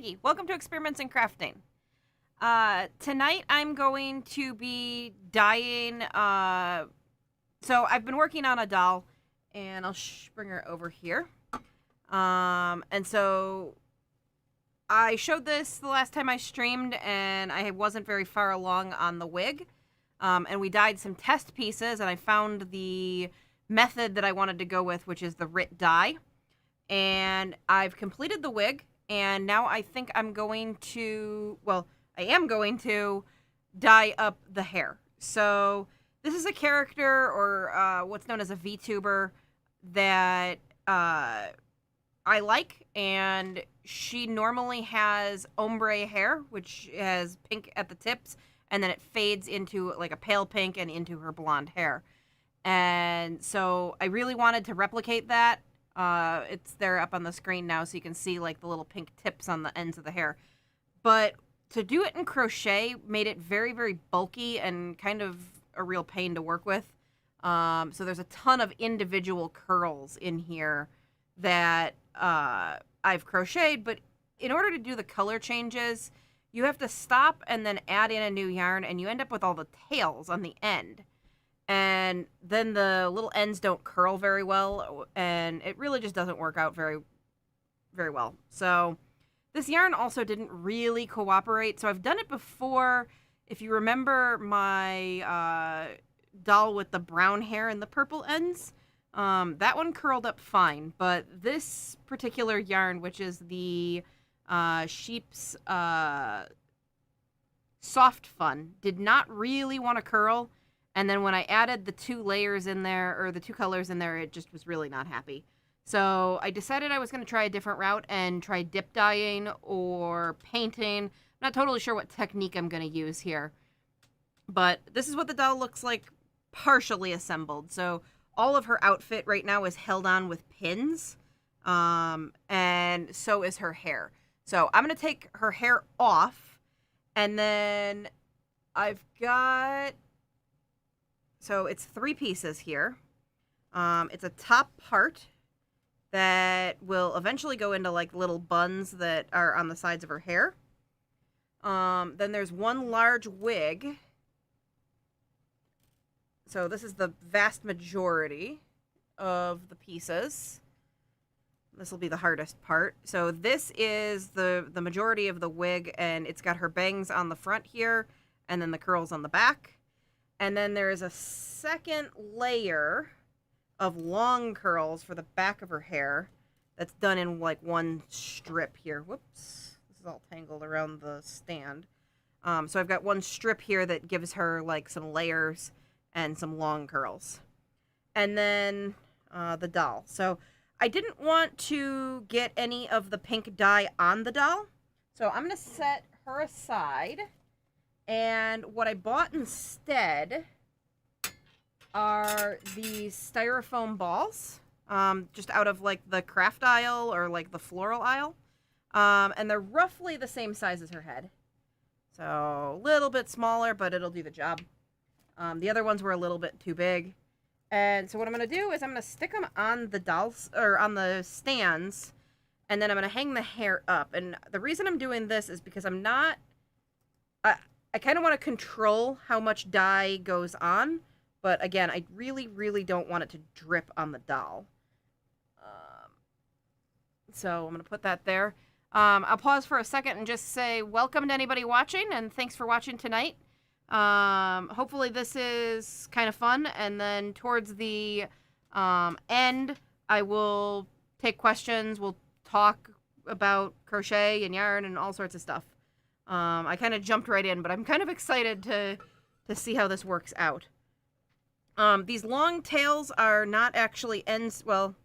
Maggie. Welcome to Experiments in Crafting. Tonight I'm going to be dyeing, so I've been working on a doll, and I'll bring her over here. And so I showed this the last time I streamed, and I wasn't very far along on the wig. And we dyed some test pieces, and I found the method that I wanted to go with, which is the RIT dye. And I've completed the wig, and now I think I am going to dye up the hair. So this is a character, or what's known as a VTuber, that I like, and she normally has ombre hair, which has pink at the tips, and then it fades into like a pale pink and into her blonde hair. And so I really wanted to replicate that. It's there up on the screen now, so you can see like the little pink tips on the ends of the hair. But to do it in crochet made it very, very bulky and kind of a real pain to work with. So there's a ton of individual curls in here that I've crocheted, but in order to do the color changes, you have to stop and then add in a new yarn, and you end up with all the tails on the end. And then the little ends don't curl very well, and it really just doesn't work out very, very well. So this yarn also didn't really cooperate. So I've done it before. If you remember my doll with the brown hair and the purple ends, that one curled up fine. But this particular yarn, which is the Sheep's Soft Fun, did not really want to curl. And then when I added the two layers in there, or the two colors in there, it just was really not happy. So I decided I was going to try a different route and try dip dyeing or painting. I'm not totally sure what technique I'm going to use here. But this is what the doll looks like partially assembled. So all of her outfit right now is held on with pins. And so is her hair. So I'm going to take her hair off. And then I've got... So it's 3 pieces here. It's a top part that will eventually go into like little buns that are on the sides of her hair. Then there's one large wig. So this is the vast majority of the pieces. This will be the hardest part. So this is the majority of the wig, and it's got her bangs on the front here, and then the curls on the back. And then there is a second layer of long curls for the back of her hair that's done in like one strip here. Whoops. This is all tangled around the stand. So I've got one strip here that gives her like some layers and some long curls. And then the doll. So I didn't want to get any of the pink dye on the doll. So I'm going to set her aside. And what I bought instead are these styrofoam balls, just out of like the craft aisle or like the floral aisle. And they're roughly the same size as her head. So a little bit smaller, but it'll do the job. The other ones were a little bit too big. And so what I'm going to do is I'm going to stick them on the dolls, or on the stands, and then I'm going to hang the hair up. And the reason I'm doing this is because I'm not... I kind of want to control how much dye goes on, but again, I really, really don't want it to drip on the doll. So I'm going to put that there. I'll pause for a second and just say welcome to anybody watching, and thanks for watching tonight. Hopefully this is kind of fun, and then towards the end, I will take questions. We'll talk about crochet and yarn and all sorts of stuff. I kind of jumped right in, but I'm kind of excited to see how this works out. These long tails are not actually ends. Well,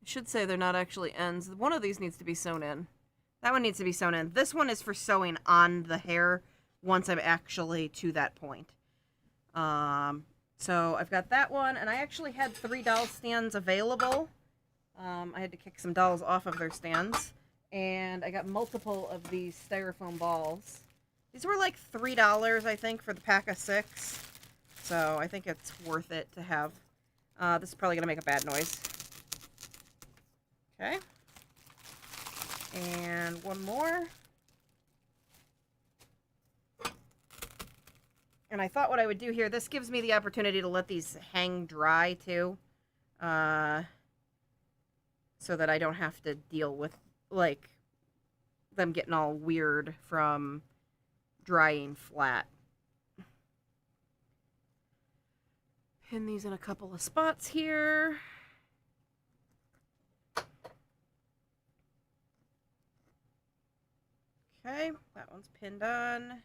I should say they're not actually ends. One of these needs to be sewn in. That one needs to be sewn in. This one is for sewing on the hair once I'm actually to that point. So I've got that one, and I actually had 3 doll stands available. I had to kick some dolls off of their stands. And I got multiple of these styrofoam balls. These were like $3, I think, for the pack of 6. So I think it's worth it to have. This is probably going to make a bad noise. Okay. And one more. And I thought what I would do here, this gives me the opportunity to let these hang dry too. So that I don't have to deal with, like, them getting all weird from drying flat. Pin these in a couple of spots here. Okay, that one's pinned on.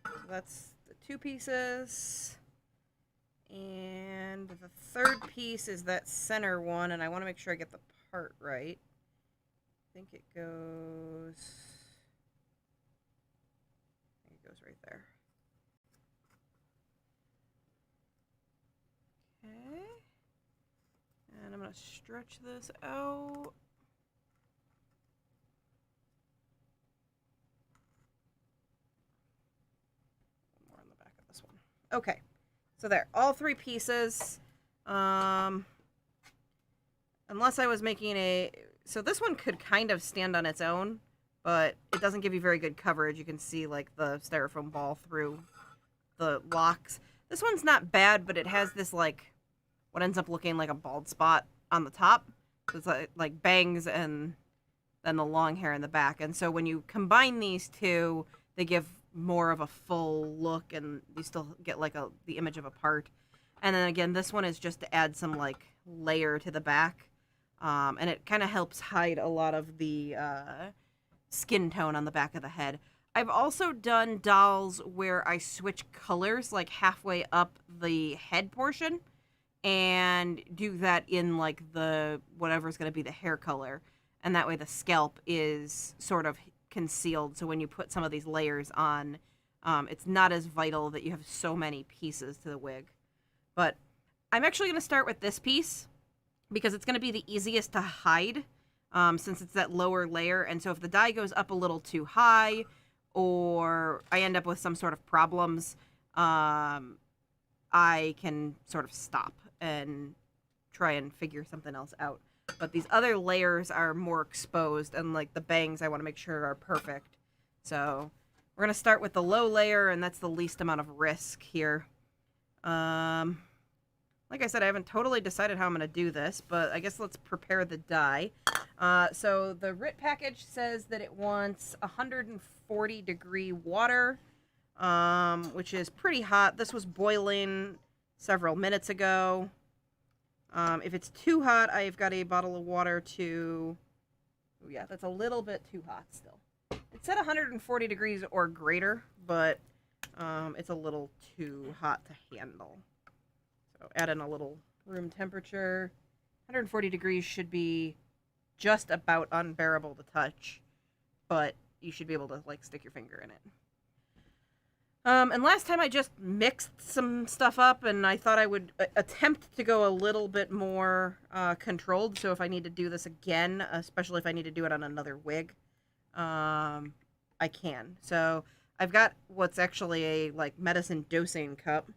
So that's the 2 pieces. And the 3rd piece is that center one, and I want to make sure I get the part right. I think it goes right there. Okay. And I'm going to stretch this out. More on the back of this one. Okay. So there, all 3 pieces. Unless I was making a... So this one could kind of stand on its own, but it doesn't give you very good coverage. You can see, like, the styrofoam ball through the locks. This one's not bad, but it has this, like, what ends up looking like a bald spot on the top. So it's like bangs and then the long hair in the back. And so when you combine these two, they give more of a full look, and you still get, like, the image of a part. And then again, this one is just to add some, like, layer to the back. And it kind of helps hide a lot of the skin tone on the back of the head. I've also done dolls where I switch colors, like, halfway up the head portion, and do that in, like, the whatever's going to be the hair color. And that way the scalp is sort of concealed. So when you put some of these layers on, it's not as vital that you have so many pieces to the wig. But I'm actually going to start with this piece because it's going to be the easiest to hide, since it's that lower layer. And so if the dye goes up a little too high, or I end up with some sort of problems, I can sort of stop and try and figure something else out. But these other layers are more exposed, and, like, the bangs I want to make sure are perfect. So we're going to start with the low layer, and that's the least amount of risk here. Like I said, I haven't totally decided how I'm going to do this, but I guess let's prepare the dye. So the RIT package says that it wants 140 degree water, which is pretty hot. This was boiling several minutes ago. If it's too hot, I've got a bottle of water to... Oh, yeah, that's a little bit too hot still. It said 140 degrees or greater, but it's a little too hot to handle. So add in a little room temperature. 140 degrees should be just about unbearable to touch, but you should be able to, like, stick your finger in it. And last time I just mixed some stuff up, and I thought I would attempt to go a little bit more controlled. So if I need to do this again, especially if I need to do it on another wig, I can. So I've got what's actually a, like, medicine dosing cup,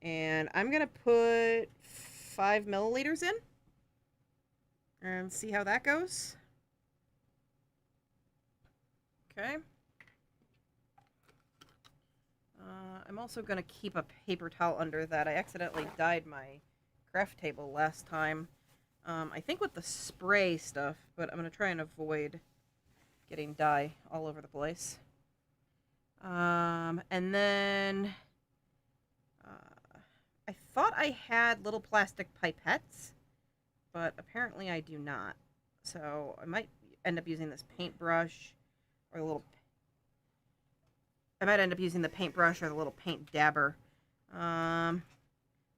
and I'm gonna put 5 milliliters in and see how that goes. Okay. I'm also going to keep a paper towel under that. I accidentally dyed my craft table last time. I think with the spray stuff, but I'm going to try and avoid getting dye all over the place. And then I thought I had little plastic pipettes, but apparently I do not. So I might end up using this paintbrush or the little... I might end up using the paintbrush or the little paint dabber.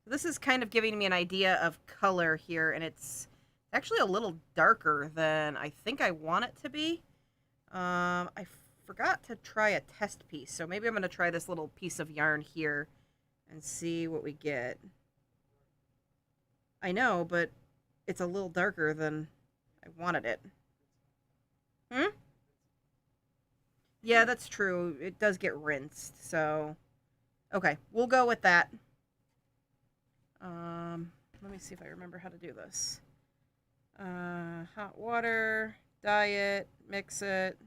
This is kind of giving me an idea of color here, and it's actually a little darker than I think I want it to be. I forgot to try a test piece, so maybe I'm going to try this little piece of yarn here and see what we get. I know, but it's a little darker than I wanted it. Yeah, that's true. It does get rinsed, so... Okay, we'll go with that. Let me see if I remember how to do this. Hot water, dye it, mix it,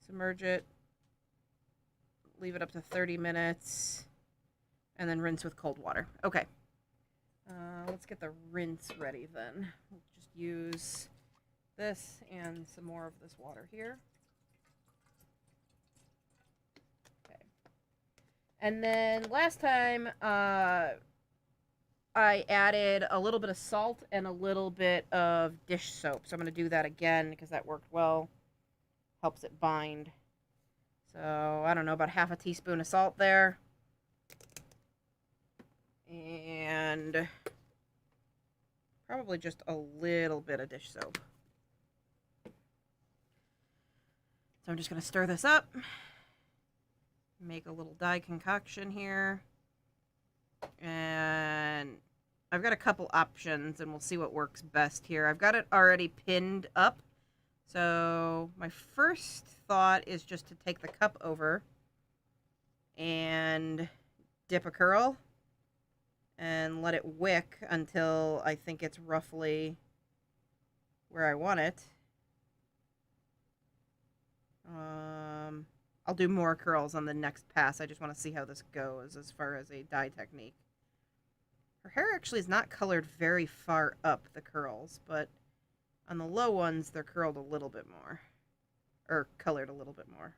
submerge it, leave it up to 30 minutes, and then rinse with cold water. Okay. Let's get the rinse ready then. We'll just use this and some more of this water here. Okay. And then last time, I added a little bit of salt and a little bit of dish soap. So I'm going to do that again because that worked well. Helps it bind. So, I don't know, about half a teaspoon of salt there. And probably just a little bit of dish soap. So I'm just going to stir this up. Make a little dye concoction here. And I've got a couple options, and we'll see what works best here. I've got it already pinned up. So my first thought is just to take the cup over and dip a curl and let it wick until I think it's roughly where I want it. I'll do more curls on the next pass. I just want to see how this goes as far as a dye technique. Her hair actually is not colored very far up, the curls, but on the low ones, they're curled a little bit more. Or colored a little bit more.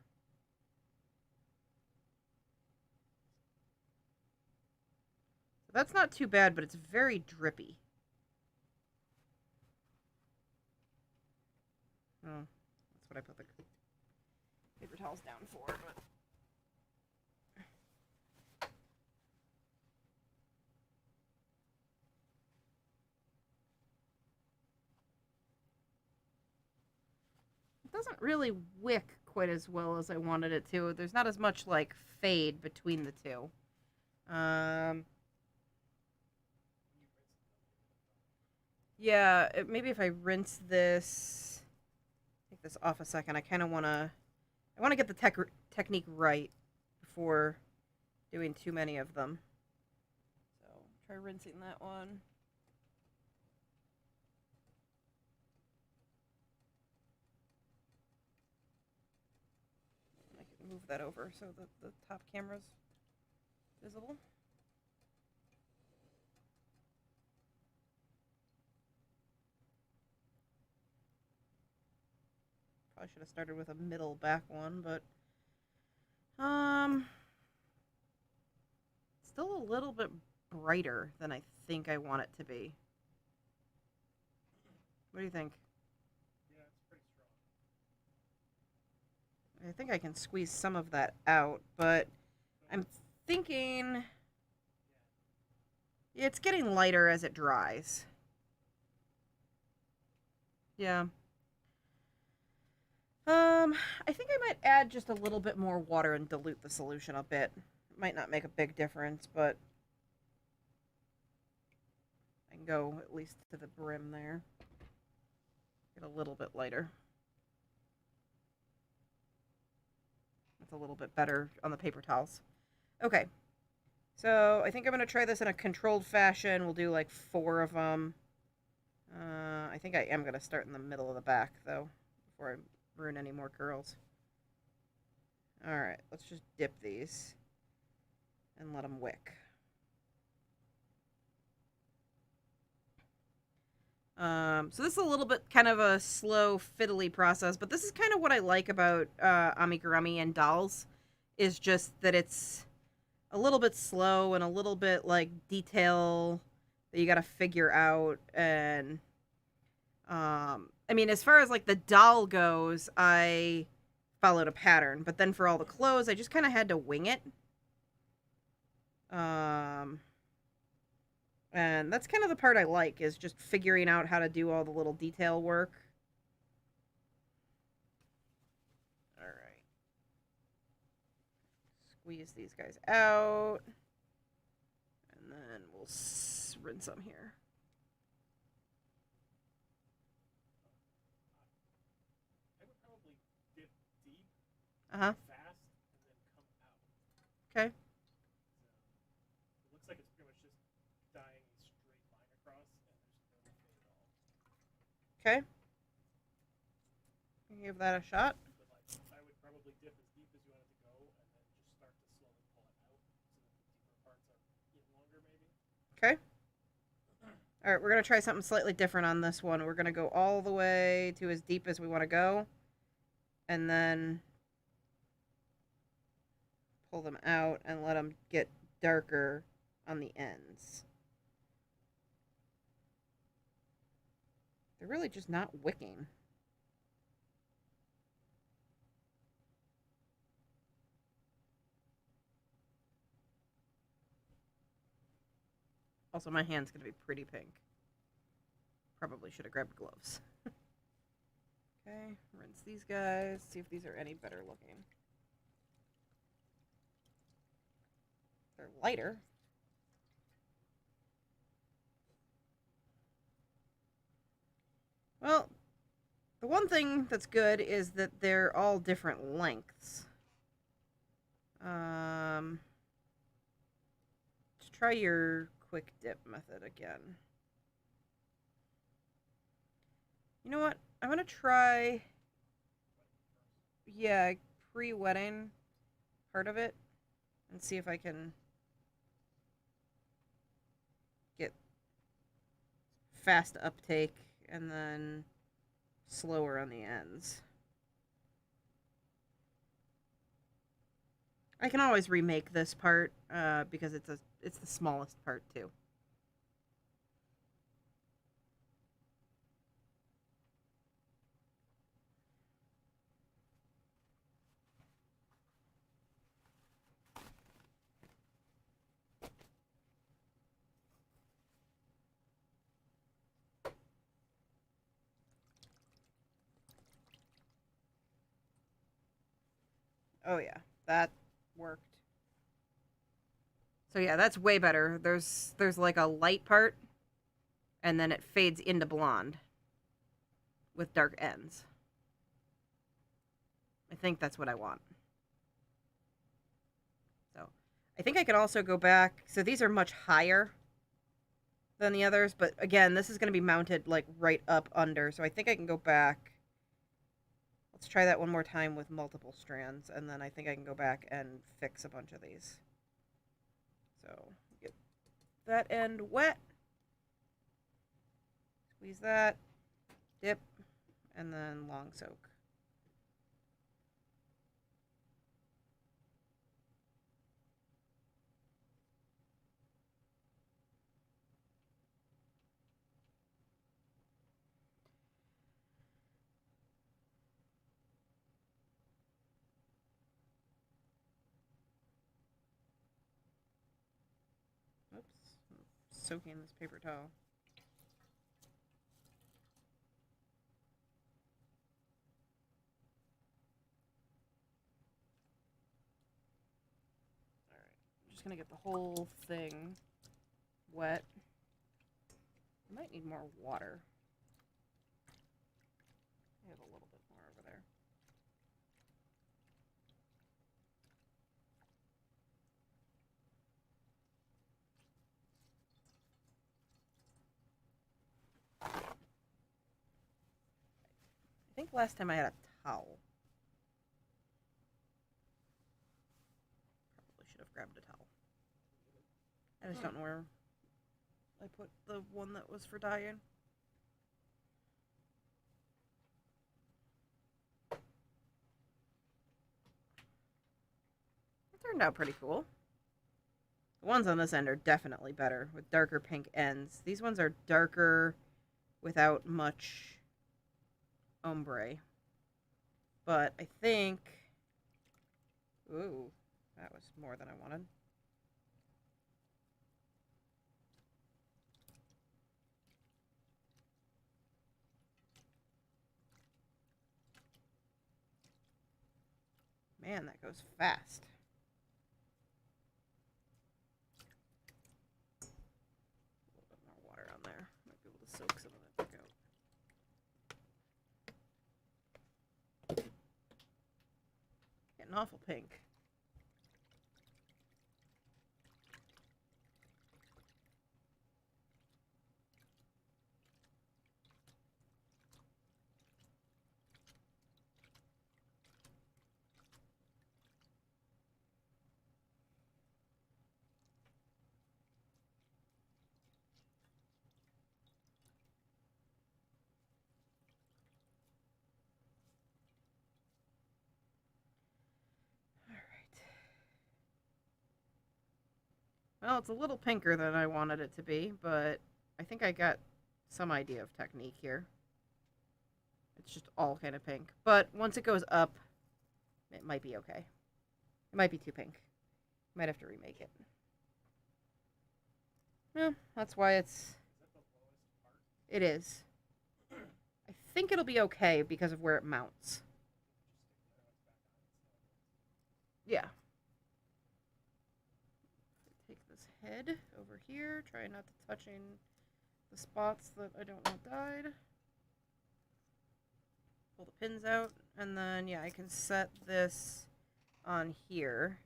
So that's not too bad, but it's very drippy. Oh, that's what I put the paper towels down for, but... It doesn't really wick quite as well as I wanted it to. There's not as much, like, fade between the two. Yeah, maybe if I rinse this... Take this off a second. I kind of want to... I want to get the technique right before doing too many of them. So, try rinsing that one. I can move that over so that the top camera's visible. Probably should have started with a middle back one, but still a little bit brighter than I think I want it to be. What do you think? Yeah, it's pretty strong. I think I can squeeze some of that out, but I'm thinking it's getting lighter as it dries. Yeah. I think I might add just a little bit more water and dilute the solution a bit. It might not make a big difference, but I can go at least to the brim there. Get a little bit lighter. That's a little bit better on the paper towels. Okay. So I think I'm going to try this in a controlled fashion. We'll do like 4 of them. I think I am going to start in the middle of the back, though, before I ruin any more curls. Alright, let's just dip these and let them wick. So this is a little bit kind of a slow, fiddly process, but this is kind of what I like about Amigurumi and dolls, is just that it's a little bit slow and a little bit like detail that you gotta figure out. And I mean, as far as like the doll goes, I followed a pattern, but then for all the clothes, I just kind of had to wing it. And that's kind of the part I like, is just figuring out how to do all the little detail work. Alright. Squeeze these guys out. And then we'll rinse them here. I would probably dip deep, Uh-huh. fast, and then come out. Okay. It looks like it's pretty much just dyeing a straight line across, and there's no fade at all. Okay. give that a shot. But like, I would probably dip as deep as you want it to go, and then just start to slowly pull it out, so that the deeper parts are in longer, maybe. Okay. All right, we're going to try something slightly different on this one. We're going to go all the way to as deep as we want to go, and then pull them out and let them get darker on the ends. They're really just not wicking. Also, my hand's going to be pretty pink. Probably should have grabbed gloves. Okay, rinse these guys. See if these are any better looking. They're lighter. Well, the one thing that's good is that they're all different lengths. Let's try your quick dip method again. You know what? I'm going to try, yeah, pre-wetting part of it and see if I can get fast uptake and then slower on the ends. I can always remake this part because it's the smallest part too. Oh yeah, that worked. So yeah, that's way better. There's like a light part and then it fades into blonde with dark ends. I think that's what I want. So, I think I can also go back. So these are much higher than the others, but again, this is going to be mounted like right up under. So I think I can go back. Let's try that one more time with multiple strands, and then I think I can go back and fix a bunch of these. So, get that end wet. Squeeze that, dip, and then long soak. Oops, I'm soaking this paper towel. Just gonna get the whole thing wet. I might need more water. I have a little bit more over there. I think last time I had a towel. Probably should have grabbed a towel. I just don't know where I put the one that was for dyeing. It turned out pretty cool. The ones on this end are definitely better with darker pink ends. These ones are darker without much ombre. But I think... Ooh, that was more than I wanted. Man, that goes fast. A little bit more water on there. Might be able to soak some of that back out. Getting awful pink. Well, it's a little pinker than I wanted it to be, but I think I got some idea of technique here. It's just all kind of pink. But once it goes up, it might be okay. It might be too pink. Might have to remake it. Yeah, that's why it's... It is. I think it'll be okay because of where it mounts. Yeah. Take this head over here. Try not to touching the spots that I don't want dyed. Pull the pins out. And then, yeah, I can set this on here.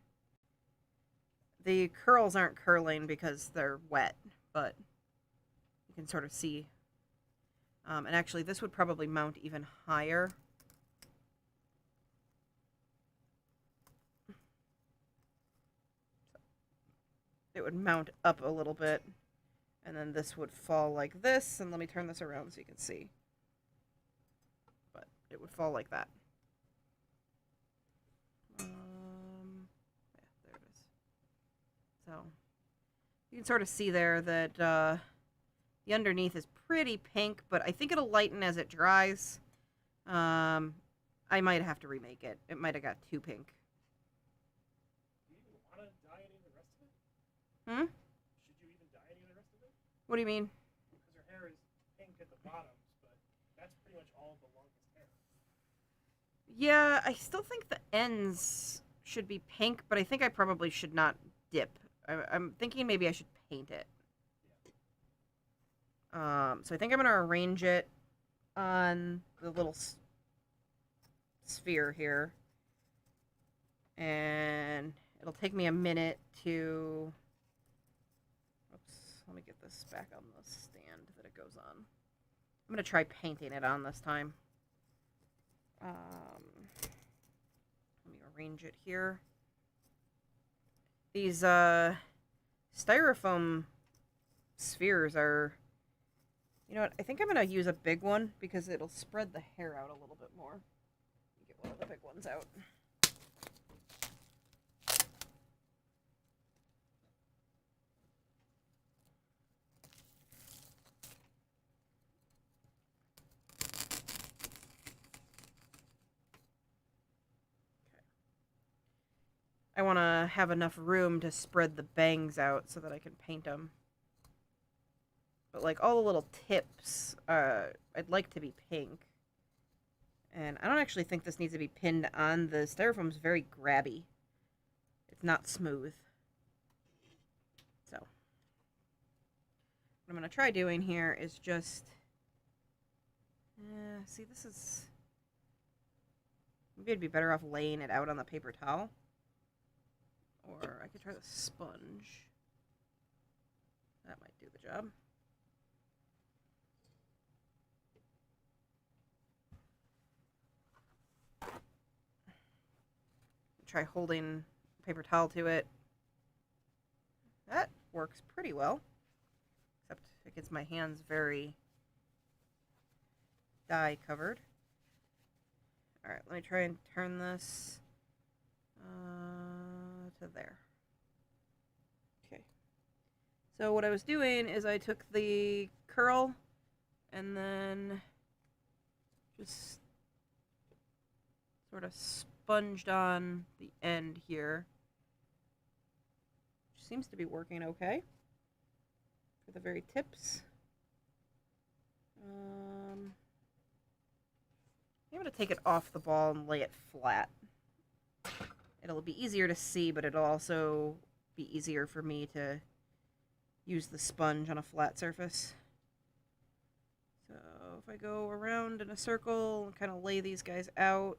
The curls aren't curling because they're wet, but you can sort of see. And actually, this would probably mount even higher. It would mount up a little bit, and then this would fall like this. And let me turn this around so you can see. But it would fall like that. Yeah, there it is. So you can sort of see there that the underneath is pretty pink, but I think it'll lighten as it dries. I might have to remake it. It might have got too pink. Do you even want to dye any of the rest of it? Hmm? Should you even dye any of the rest of it? What do you mean? Because her hair is pink at the bottoms, but that's pretty much all of the longest hair. Yeah, I still think the ends should be pink, but I think I probably should not dip. I'm thinking maybe I should paint it. So I think I'm going to arrange it on the little sphere here. And it'll take me a minute to... Oops, let me get this back on the stand that it goes on. I'm going to try painting it on this time. Let me arrange it here. These styrofoam spheres are... You know what? I think I'm going to use a big one because it'll spread the hair out a little bit more. Get one of the big ones out. I want to have enough room to spread the bangs out so that I can paint them. But like all the little tips, I'd like to be pink. And I don't actually think this needs to be pinned on. The styrofoam's very grabby. It's not smooth. So, what I'm going to try doing here is just... see, this is... Maybe I'd be better off laying it out on the paper towel. Or I could try the sponge. That might do the job. Try holding a paper towel to it. That works pretty well. Except it gets my hands very dye covered. Alright, let me try and turn this to there. Okay. So what I was doing is I took the curl and then just sort of sponged on the end here. Which seems to be working okay for the very tips. I'm going to take it off the ball and lay it flat. It'll be easier to see, but it'll also be easier for me to use the sponge on a flat surface. So if I go around in a circle and kind of lay these guys out,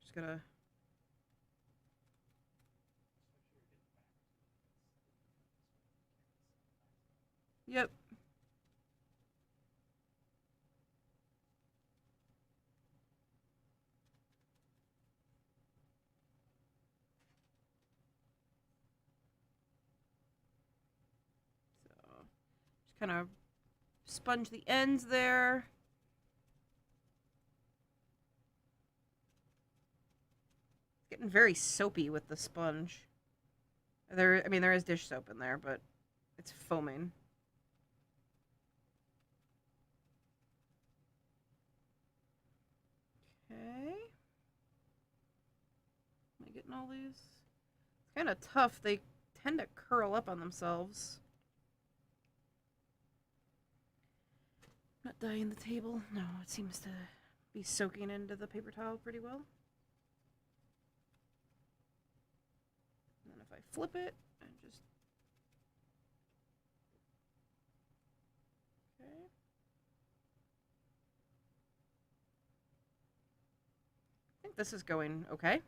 just gonna... Yep. Just kind of sponge the ends there. It's getting very soapy with the sponge. I mean, there is dish soap in there, but it's foaming. Okay. Am I getting all these? It's kind of tough. They tend to curl up on themselves. Not dyeing the table. No, it seems to be soaking into the paper towel pretty well. And then if I flip it and just... Okay. I think this is going okay.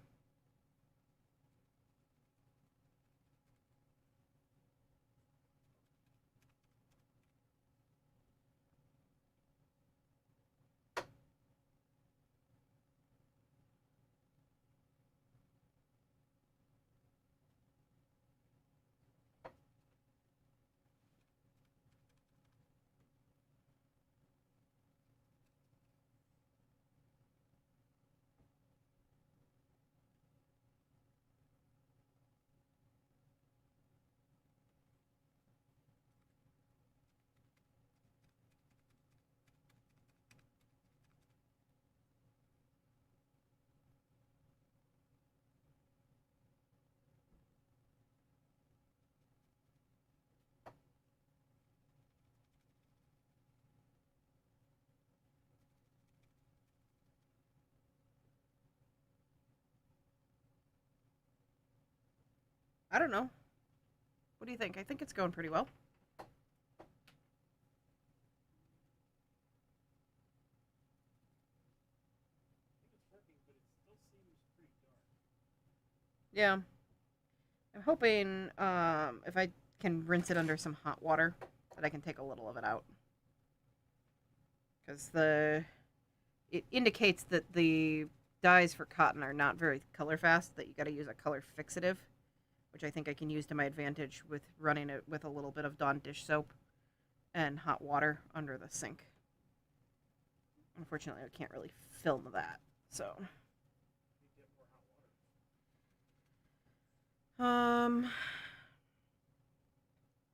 I don't know. What do you think? I think it's going pretty well. Yeah. I'm hoping if I can rinse it under some hot water that I can take a little of it out. Because it indicates that the dyes for cotton are not very color fast, that you got to use a color fixative, which I think I can use to my advantage with running it with a little bit of Dawn dish soap and hot water under the sink. Unfortunately, I can't really film that, so um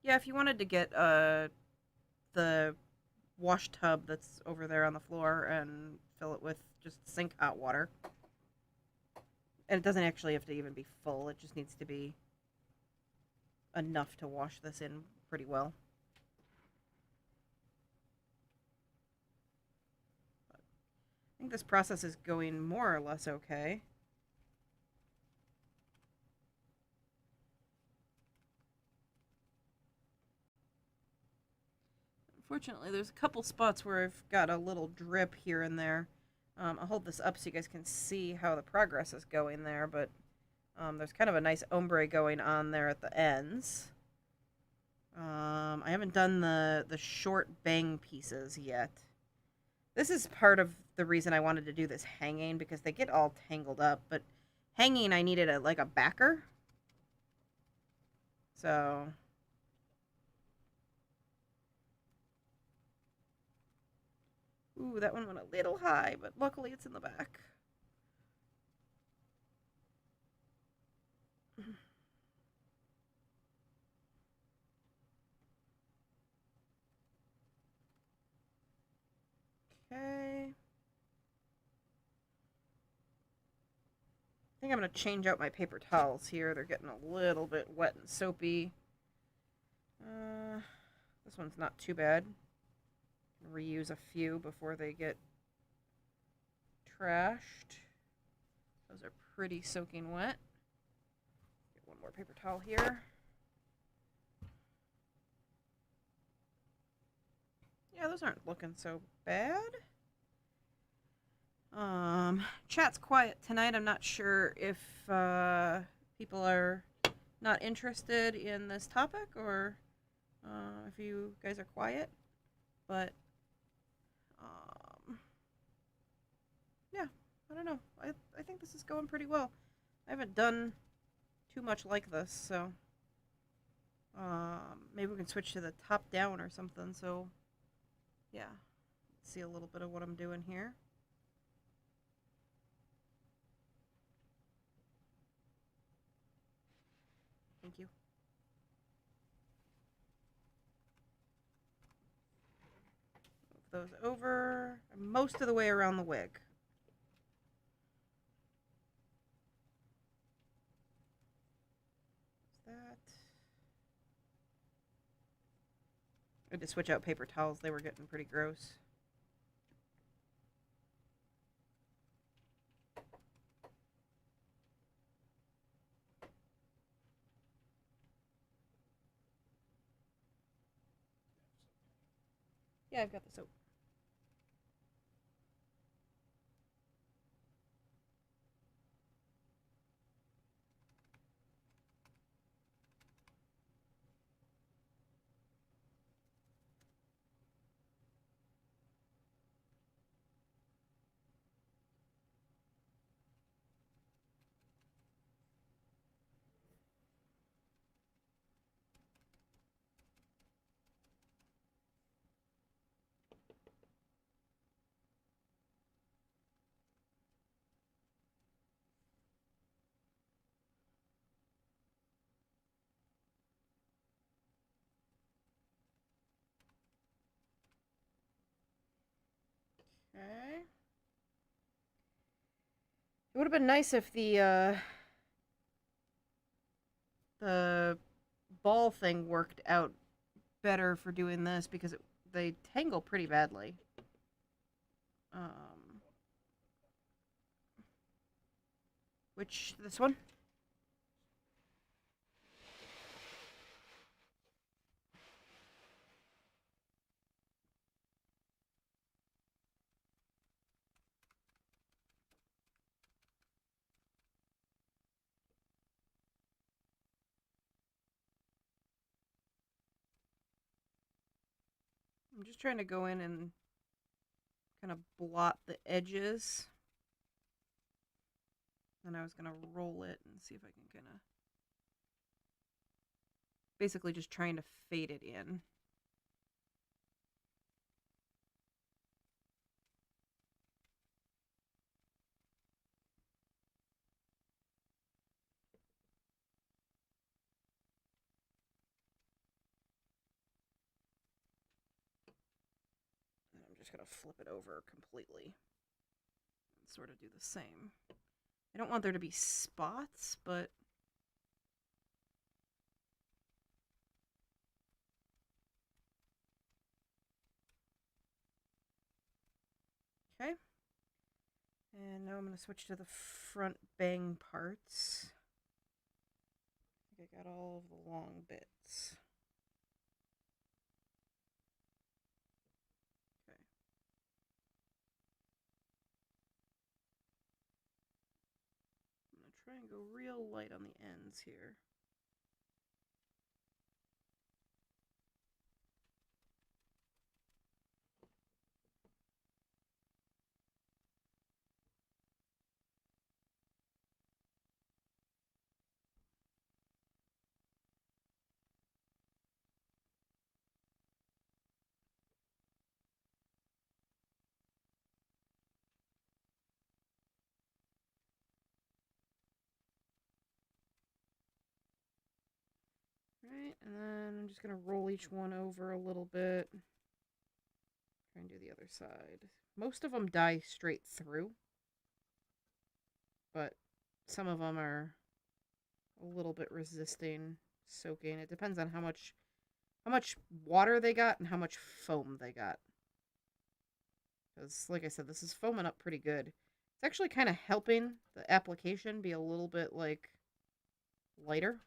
yeah, if you wanted to get the wash tub that's over there on the floor and fill it with just sink hot water. And it doesn't actually have to even be full, it just needs to be enough to wash this in pretty well. I think this process is going more or less okay. Unfortunately, there's a couple spots where I've got a little drip here and there. I'll hold this up so you guys can see how the progress is going there, but there's kind of a nice ombre going on there at the ends. I haven't done the short bang pieces yet. This is part of the reason I wanted to do this hanging, because they get all tangled up, but hanging I needed like a backer. So ooh, that one went a little high, but luckily it's in the back. Okay. I think I'm going to change out my paper towels here. They're getting a little bit wet and soapy. This one's not too bad. Reuse a few before they get trashed. Those are pretty soaking wet. Get one more paper towel here. Yeah, those aren't looking so bad. Chat's quiet tonight. I'm not sure if people are not interested in this topic or if you guys are quiet. But yeah, I don't know. I think this is going pretty well. I haven't done too much like this, so maybe we can switch to the top down or something. So yeah, see a little bit of what I'm doing here. Thank you. Move those over most of the way around the wig. That. I had to switch out paper towels. They were getting pretty gross. Yeah, I've got the soap. Okay. It would have been nice if the ball thing worked out better for doing this because they tangle pretty badly. This one? I'm just trying to go in and kind of blot the edges. Then I was going to roll it and see if I can kind of... Basically just trying to fade it in. And I'm just going to flip it over completely. And sort of do the same. I don't want there to be spots, but... Okay. And now I'm going to switch to the front bang parts. I think I got all of the long bits. Okay. I'm going to try and go real light on the ends here. Right, and then I'm just going to roll each one over a little bit. Try and do the other side. Most of them dye straight through, but some of them are a little bit resisting soaking. It depends on how much water they got and how much foam they got. Because, like I said, this is foaming up pretty good. It's actually kind of helping the application be a little bit, like, lighter.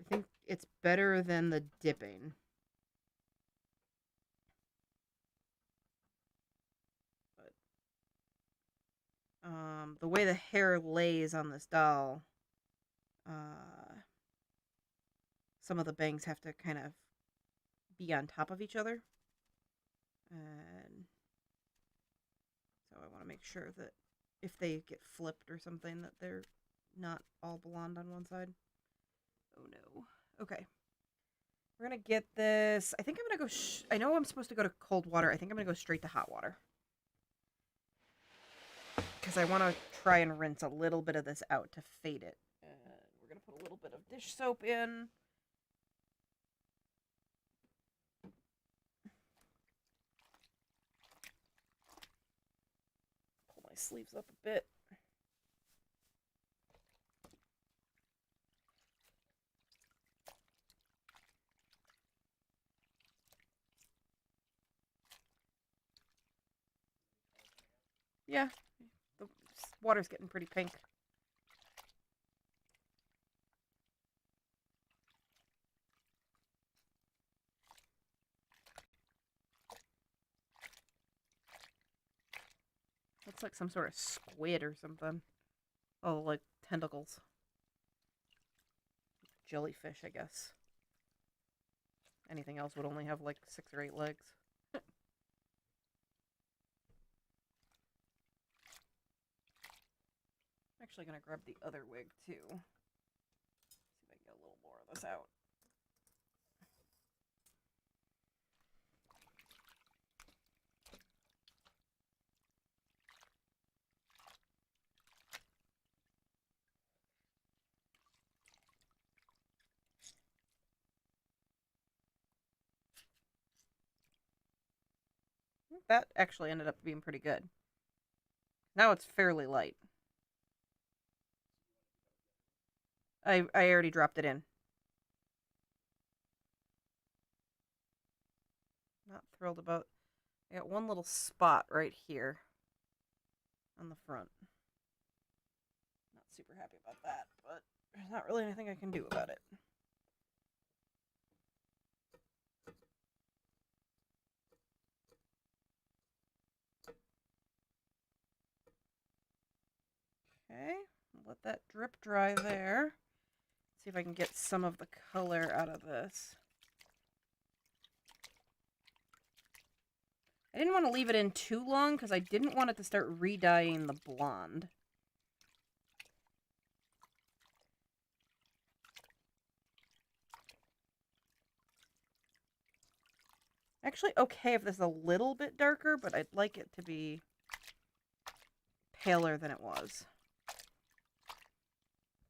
I think it's better than the dipping. But the way the hair lays on this doll, some of the bangs have to kind of be on top of each other. And so I want to make sure that if they get flipped or something, that they're not all blonde on one side. Oh no. Okay. We're going to get this. I think I'm going to go... I know I'm supposed to go to cold water. I think I'm going to go straight to hot water. Because I want to try and rinse a little bit of this out to fade it. And we're going to put a little bit of dish soap in. Pull my sleeves up a bit. Yeah, the water's getting pretty pink. Looks like some sort of squid or something. Oh, like tentacles. Jellyfish, I guess. Anything else would only have like 6 or 8 legs. I'm actually going to grab the other wig too. See if I can get a little more of this out. That actually ended up being pretty good. Now it's fairly light. I already dropped it in. Not thrilled about. I got one little spot right here on the front. Not super happy about that, but there's not really anything I can do about it. Okay, let that drip dry there. See if I can get some of the color out of this. I didn't want to leave it in too long because I didn't want it to start re-dyeing the blonde. Actually, okay if this is a little bit darker, but I'd like it to be paler than it was.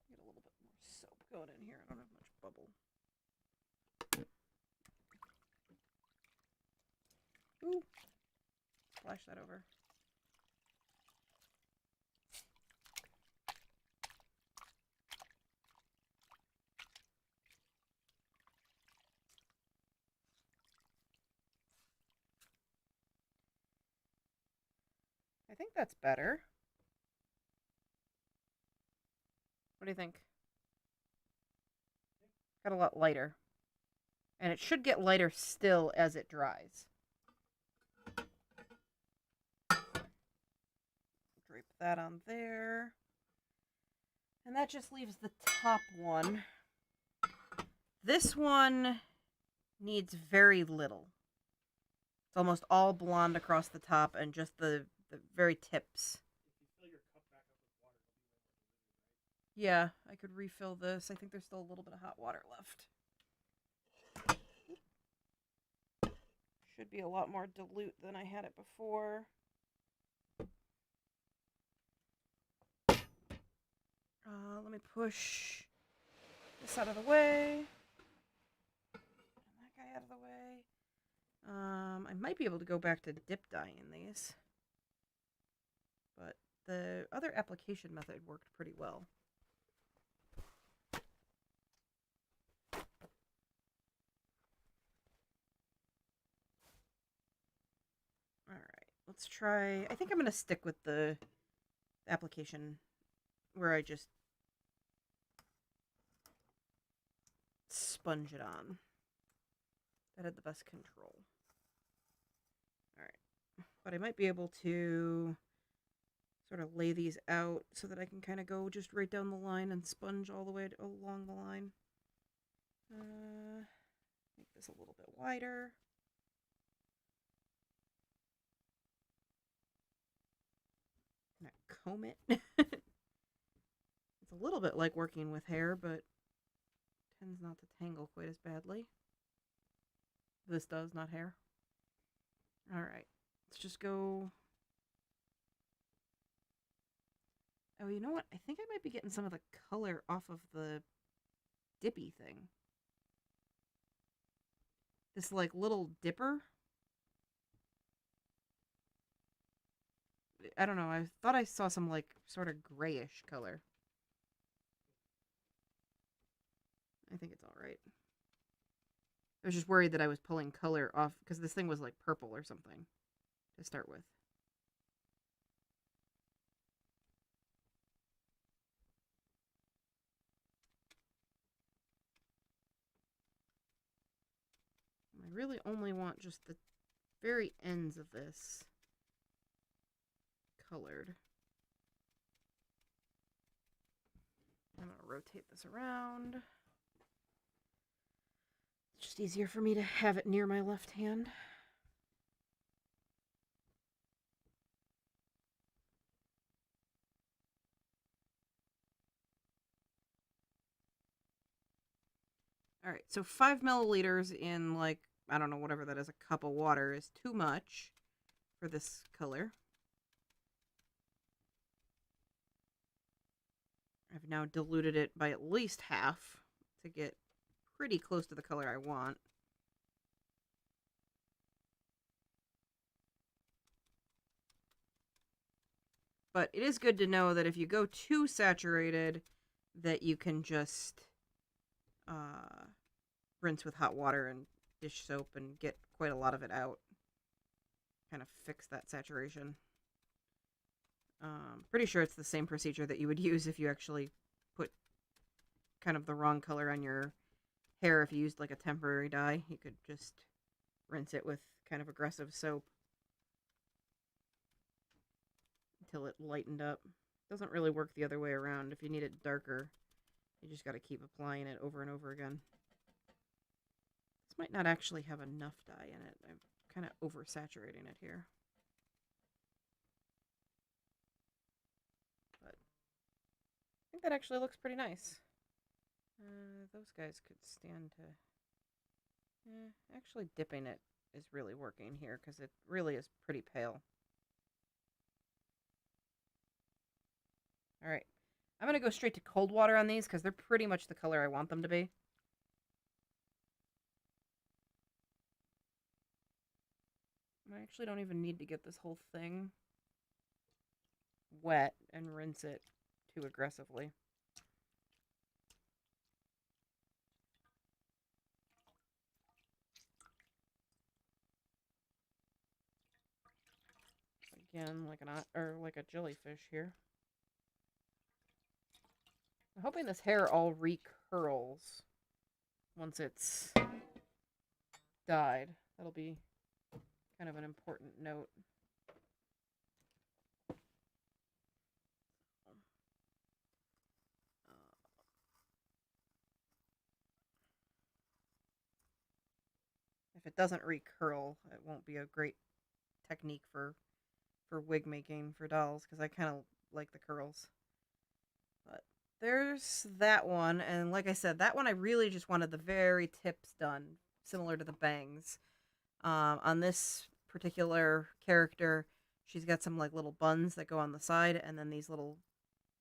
Get a little bit more soap going in here. I don't have much bubble. Ooh. Splash that over. I think that's better. What do you think? Got a lot lighter. And it should get lighter still as it dries. Drape that on there. And that just leaves the top one. This one needs very little. It's almost all blonde across the top and just the very tips. If you fill your cup back up with water, it'll be way more diluted, right? Yeah, I could refill this. I think there's still a little bit of hot water left. Should be a lot more dilute than I had it before. Let me push this out of the way. And that guy out of the way. I might be able to go back to dip dyeing these. But the other application method worked pretty well. Alright, let's try. I think I'm going to stick with the application where I just sponge it on. That had the best control. Alright, but I might be able to sort of lay these out so that I can kind of go just right down the line and sponge all the way along the line. Make this a little bit wider. Can I comb it? It's a little bit like working with hair, but tends not to tangle quite as badly. This does, not hair. Alright, let's just go. Oh, you know what? I think I might be getting some of the color off of the dippy thing. This, like, little dipper. I don't know. I thought I saw some, like, sort of grayish color. I think it's all right. I was just worried that I was pulling color off because this thing was, like, purple or something to start with. I really only want just the very ends of this colored. I'm going to rotate this around. It's just easier for me to have it near my left hand. All right, so 5 milliliters in, like, I don't know, whatever that is, a cup of water is too much for this color. I've now diluted it by at least half to get pretty close to the color I want. But it is good to know that if you go too saturated, that you can just rinse with hot water and dish soap and get quite a lot of it out. Kind of fix that saturation. Pretty sure it's the same procedure that you would use if you actually put kind of the wrong color on your hair. If you used like a temporary dye, you could just rinse it with kind of aggressive soap until it lightened up. Doesn't really work the other way around. If you need it darker, you just got to keep applying it over and over again. This might not actually have enough dye in it. I'm kind of oversaturating it here. But I think that actually looks pretty nice. Those guys could stand to... actually dipping it is really working here because it really is pretty pale. Alright, I'm going to go straight to cold water on these because they're pretty much the color I want them to be. I actually don't even need to get this whole thing wet and rinse it too aggressively. Again, like a jellyfish here. I'm hoping this hair all recurls once it's dyed. That'll be kind of an important note. If it doesn't recurl, it won't be a great technique for wig making for dolls because I kind of like the curls. But there's that one, and like I said, that one I really just wanted the very tips done, similar to the bangs. On this particular character, she's got some like little buns that go on the side, and then these little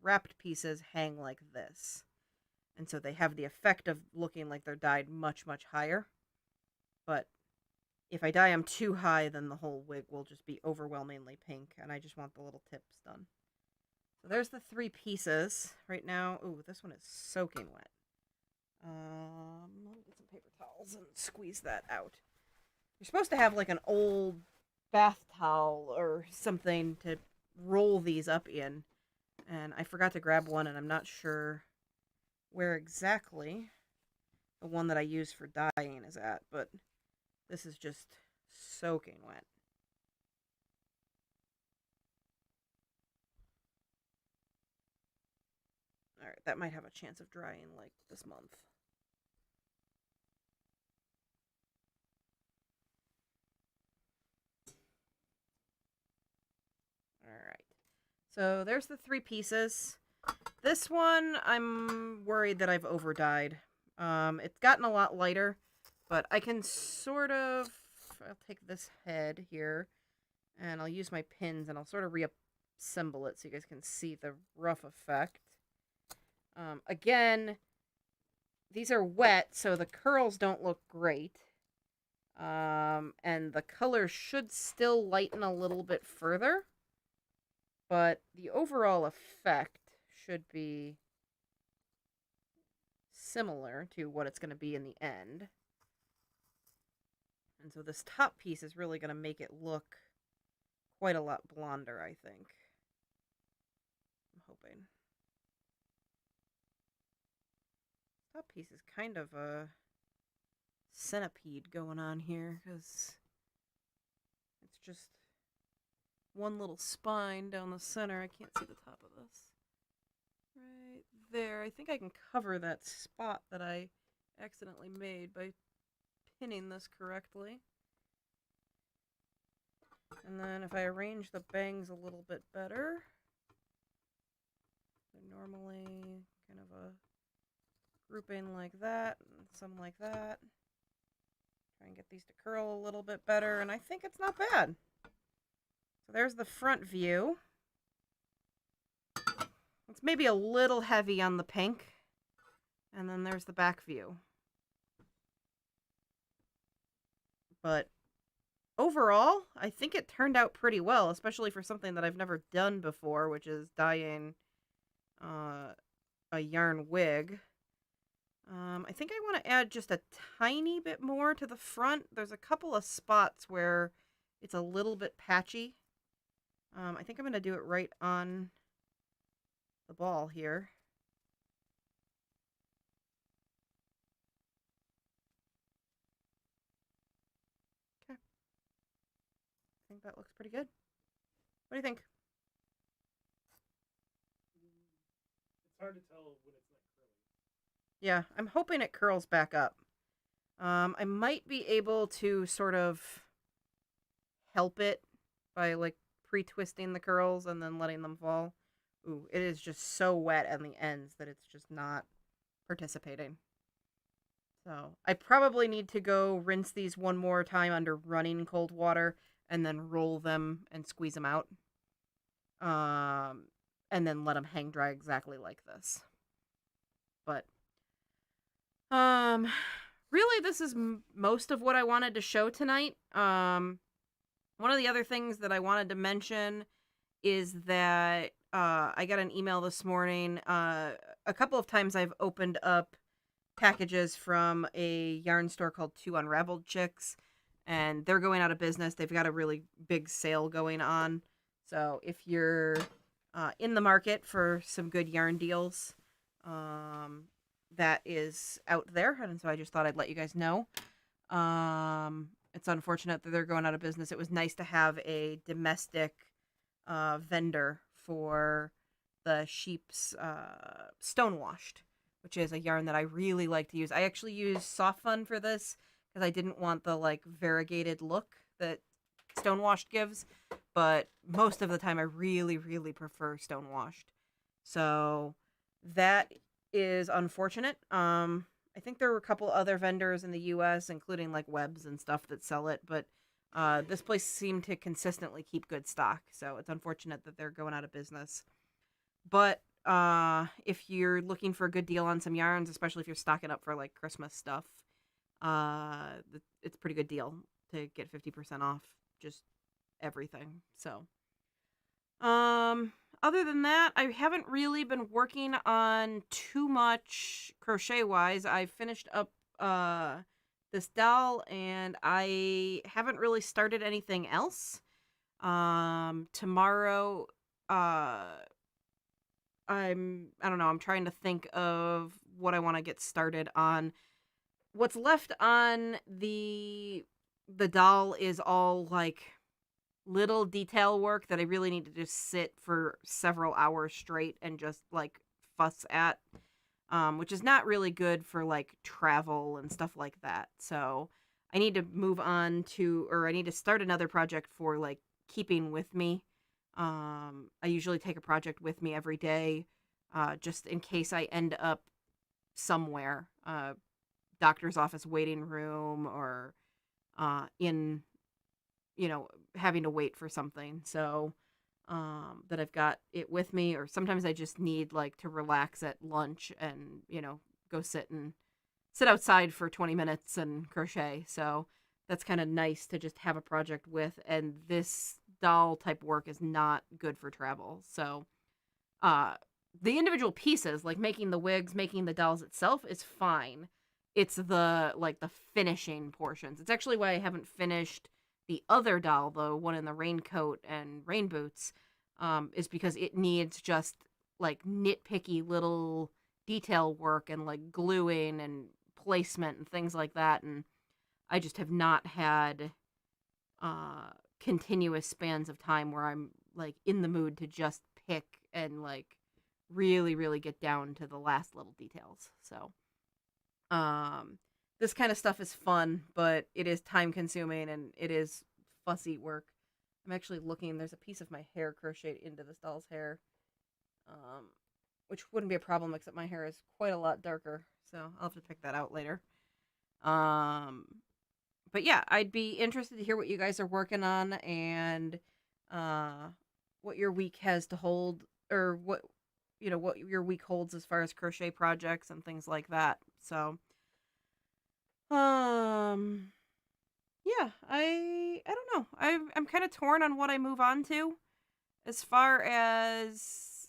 wrapped pieces hang like this. And so they have the effect of looking like they're dyed much, much higher. But if I dye them too high, then the whole wig will just be overwhelmingly pink, and I just want the little tips done. So there's the 3 pieces. Right now, ooh, this one is soaking wet. Let me get some paper towels and squeeze that out. You're supposed to have like an old bath towel or something to roll these up in, and I forgot to grab one, and I'm not sure where exactly the one that I use for dyeing is at, but this is just soaking wet. Alright, that might have a chance of drying like this month. Alright, so there's the 3 pieces. This one, I'm worried that I've over dyed. It's gotten a lot lighter, but I can sort of, I'll take this head here, and I'll use my pins, and I'll sort of reassemble it so you guys can see the rough effect. Again, these are wet, so the curls don't look great. And the color should still lighten a little bit further, but the overall effect should be similar to what it's going to be in the end. And so this top piece is really going to make it look quite a lot blonder, I think. I'm hoping. Top piece is kind of a centipede going on here, because it's just one little spine down the center. I can't see the top of this. Right there. I think I can cover that spot that I accidentally made by pinning this correctly. And then if I arrange the bangs a little bit better, they're normally kind of a grouping like that, and some like that. Try and get these to curl a little bit better, and I think it's not bad. So there's the front view. It's maybe a little heavy on the pink. And then there's the back view. But overall, I think it turned out pretty well, especially for something that I've never done before, which is dyeing a yarn wig. I think I want to add just a tiny bit more to the front. There's a couple of spots where it's a little bit patchy. I think I'm going to do it right on the ball here. Okay. I think that looks pretty good. What do you think? It's hard to tell when it's like curly. Yeah, I'm hoping it curls back up. I might be able to sort of help it by like pre-twisting the curls and then letting them fall. Ooh, it is just so wet on the ends that it's just not participating. So I probably need to go rinse these one more time under running cold water and then roll them and squeeze them out. And then let them hang dry exactly like this. But really this is most of what I wanted to show tonight. One of the other things that I wanted to mention is that I got an email this morning. A couple of times I've opened up packages from a yarn store called Two Unraveled Chicks, and they're going out of business. They've got a really big sale going on. So if you're in the market for some good yarn deals, that is out there. And so I just thought I'd let you guys know. It's unfortunate that they're going out of business. It was nice to have a domestic vendor for the sheep's stonewashed, which is a yarn that I really like to use. I actually use Soft Fun for this because I didn't want the like variegated look that stonewashed gives, but most of the time I really, really prefer stonewashed. So that is unfortunate. I think there were a couple other vendors in the U.S., including like Webs and stuff that sell it, but this place seemed to consistently keep good stock, so it's unfortunate that they're going out of business. But if you're looking for a good deal on some yarns, especially if you're stocking up for like Christmas stuff, it's a pretty good deal to get 50% off just everything. So, other than that, I haven't really been working on too much crochet-wise. I finished up this doll, and I haven't really started anything else. Tomorrow, I don't know, I'm trying to think of what I want to get started on. What's left on the doll is all like little detail work that I really need to just sit for several hours straight and just like fuss at, which is not really good for like travel and stuff like that. So I need to move on to, or I need to start another project for like keeping with me. I usually take a project with me every day, just in case I end up somewhere, doctor's office waiting room, or in, having to wait for something. So that I've got it with me, or sometimes I just need like to relax at lunch and, go sit and sit outside for 20 minutes and crochet. So that's kind of nice to just have a project with. And this doll type work is not good for travel. So uh, the individual pieces, like making the wigs, making the dolls itself, is fine. It's the finishing portions. It's actually why I haven't finished the other doll, the one in the raincoat and rain boots, is because it needs just like nitpicky little detail work and like gluing and placement and things like that. And I just have not had uh continuous spans of time where I'm like in the mood to just pick and like really really get down to the last little details. So um this kind of stuff is fun, but it is time consuming and it is fussy work. I'm actually looking, there's a piece of my hair crocheted into this doll's hair, um which wouldn't be a problem except my hair is quite a lot darker, so I'll have to pick that out later. um but yeah, I'd be interested to hear what you guys are working on and uh what your week has to hold, or what your week holds as far as crochet projects and things like that. So um yeah, I don't know. I'm kind of torn on what I move on to as far as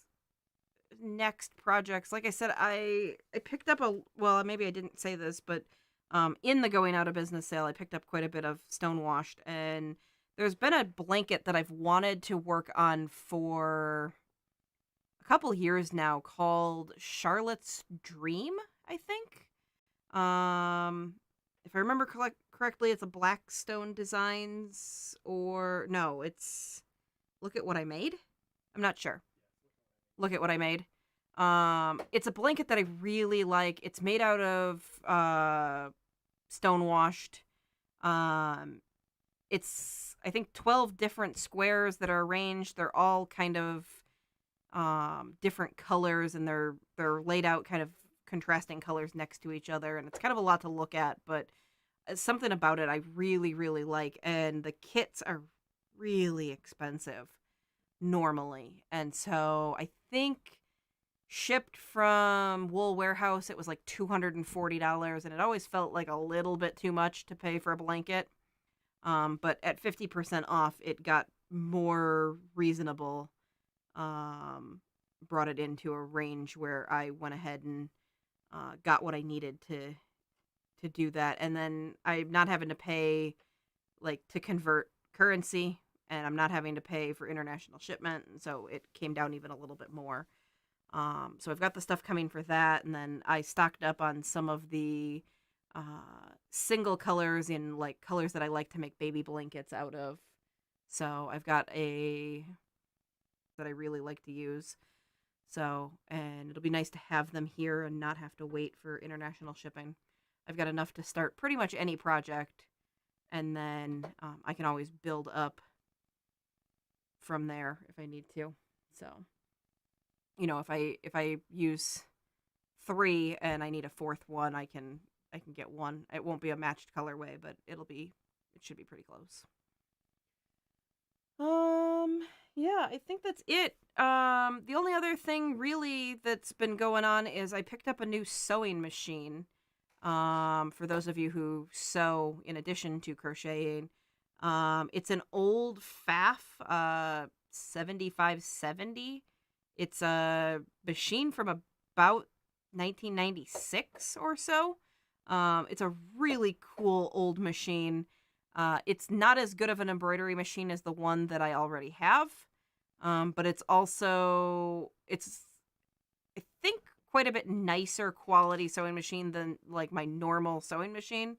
next projects. Like I said, I picked up well, maybe I didn't say this, but in the going out of business sale, I picked up quite a bit of stonewashed, and there's been a blanket that I've wanted to work on for a couple years now called Charlotte's Dream, I think. If I remember correctly, it's a Blackstone Designs, or no, it's Look at What I Made. I'm not sure. Look at What I Made. It's a blanket that I really like. It's made out of stonewashed. Um, it's I think 12 different squares that are arranged. They're all kind of different colors, and they're laid out kind of contrasting colors next to each other, and it's kind of a lot to look at, but something about it I really really like. And the kits are really expensive normally, and so I think shipped from Wool Warehouse it was like $240, and it always felt like a little bit too much to pay for a blanket. But at 50% off it got more reasonable. Brought it into a range where I went ahead and got what I needed to do that, and then I'm not having to pay like to convert currency, and I'm not having to pay for international shipment, and so it came down even a little bit more. So I've got the stuff coming for that, and then I stocked up on some of the single colors in like colors that I like to make baby blankets out of. So I've got a that I really like to use. So, and it'll be nice to have them here and not have to wait for international shipping. I've got enough to start pretty much any project, and then I can always build up from there if I need to. So, if I use 3 and I need a fourth one, I can get one. It won't be a matched colorway, but it should be pretty close. Yeah, I think that's it. The only other thing really that's been going on is I picked up a new sewing machine. For those of you who sew in addition to crocheting, it's an old Pfaff 7570. It's a machine from about 1996 or so. It's a really cool old machine. It's not as good of an embroidery machine as the one that I already have, but it's I think quite a bit nicer quality sewing machine than like my normal sewing machine.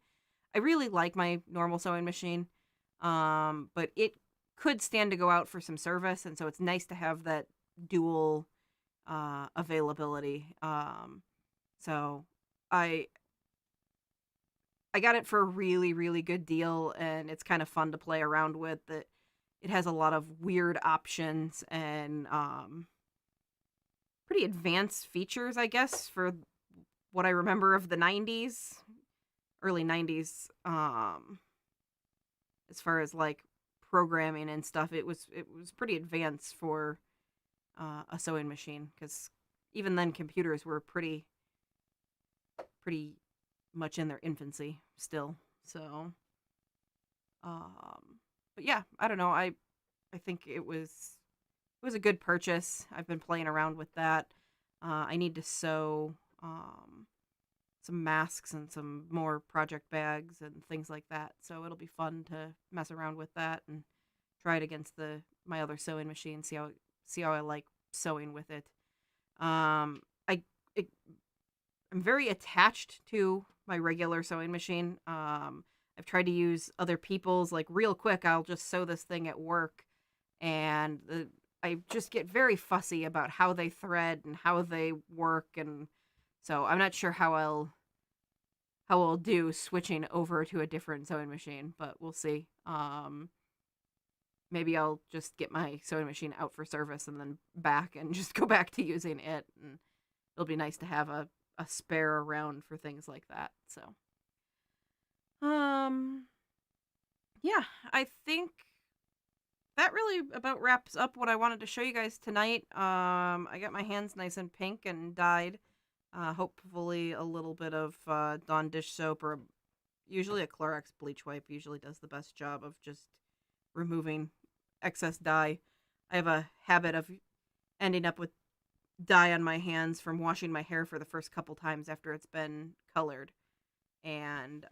I really like my normal sewing machine, but it could stand to go out for some service, and so it's nice to have that dual availability. So I got it for a really, really good deal, and it's kind of fun to play around with. It has a lot of weird options and pretty advanced features, I guess, for what I remember of the 90s, early 90s. As far as like programming and stuff, it was pretty advanced for a sewing machine, because even then computers were pretty much in their infancy still. So, but yeah, I don't know. I think it was a good purchase. I've been playing around with that. I need to sew some masks and some more project bags and things like that. So it'll be fun to mess around with that and try it against my other sewing machine. See how I like sewing with it. I it, I'm very attached to my regular sewing machine. I've tried to use other people's, like, real quick. I'll just sew this thing at work, and I just get very fussy about how they thread and how they work, and so I'm not sure how I'll do switching over to a different sewing machine, but we'll see. Maybe I'll just get my sewing machine out for service and then back and just go back to using it, and it'll be nice to have a spare around for things like that. So, um, yeah, I think that really about wraps up what I wanted to show you guys tonight. I got my hands nice and pink and dyed. Hopefully a little bit of Dawn dish soap, or usually a Clorox bleach wipe usually does the best job of just removing excess dye. I have a habit of ending up with dye on my hands from washing my hair for the first couple times after it's been colored. And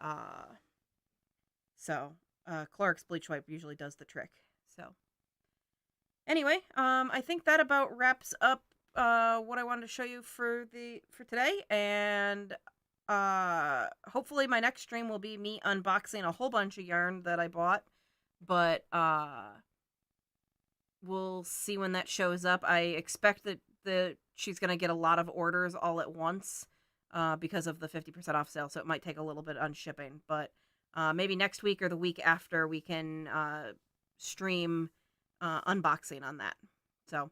so Clorox bleach wipe usually does the trick. So anyway, I think that about wraps up what I wanted to show you for today, and hopefully my next stream will be me unboxing a whole bunch of yarn that I bought, but we'll see when that shows up. I expect that she's gonna get a lot of orders all at once because of the 50% off sale, so it might take a little bit on shipping, but maybe next week or the week after we can stream unboxing on that. So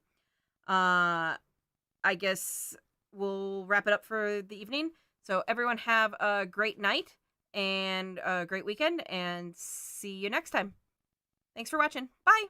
I guess we'll wrap it up for the evening. So everyone have a great night and a great weekend, and see you next time. Thanks for watching. Bye.